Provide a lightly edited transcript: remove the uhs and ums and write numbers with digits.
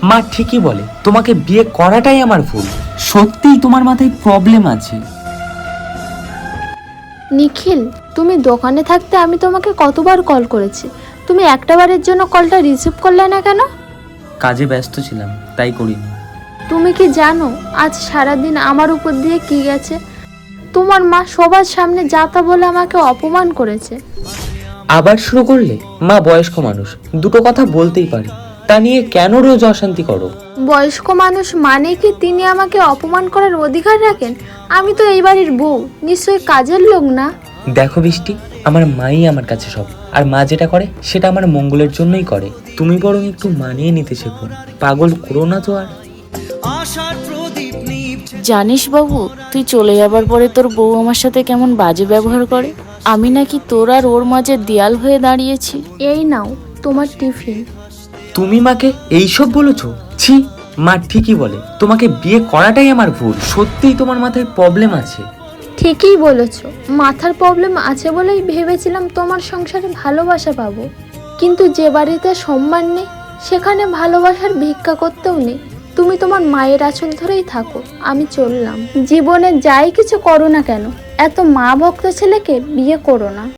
মা ঠিকই বলে, তোমাকে বিয়ে করাটাই আমার ভুল। সত্যিই তোমার মাথায় প্রবলেম আছে। নিখিল, তুমি দোকানে থাকতে আমি তোমাকে কতবার কল করেছি, তুমি একটা বারের জন্য কলটা রিসিভ করলে না কেন? কাজে ব্যস্ত ছিলাম, তাই করিনি। তুমি কি জানো আজ সারাদিন আমার উপর দিয়ে কি গেছে? তোমার মা সবার সামনে যাতা বলে আমাকে অপমান করেছে। আবার শুরু করলে? মা বয়স্ক মানুষ, দুটো কথা বলতেই পারে, তা নিয়ে কেন রোজ অশান্তি করো? বয়স্ক মানুষ মানে কি তিনি আমাকে অপমান করার অধিকার রাখেন? আমি তো এই বাড়ির বউ, নিশ্চয়ই কাজের লোক না। দেখো বৃষ্টি, আমার মাই আমার কাছে সব, আর মা যেটা করে সেটা আমার মঙ্গলের জন্যই করে। তুমি বরং একটু মানিয়ে নিতে শেখো, পাগল করো না তো আর। জানিস বাবু, তুই চলে যাবার পরে তোর বউ আমার সাথে কেমন বাজে ব্যবহার করে। আমি নাকি তোর আর ওর মাঝে দেয়াল হয়ে দাঁড়িয়েছি। এই নাও তোমার টিফিন। তুমি মাকে এইসব বলেছো? ছি! মা ঠিকই বলে, তোমাকে বিয়ে করাটাই আমার ভুল। সত্যিই তোমার মাথায় প্রবলেম আছে। ঠিকই বলেছ, মাথার প্রবলেম আছে বলেই ভেবেছিলাম তোমার সংসারে ভালোবাসা পাবো, কিন্তু যে বাড়িতে সম্মান নেই সেখানে ভালোবাসার ভিক্ষা করতেও নেই। তুমি তোমার মায়ের আঁচল ধরেই থাকো, আমি চললাম। জীবনে যাই কিছু করো না কেন, এত মা ভক্ত ছেলেকে বিয়ে করো না।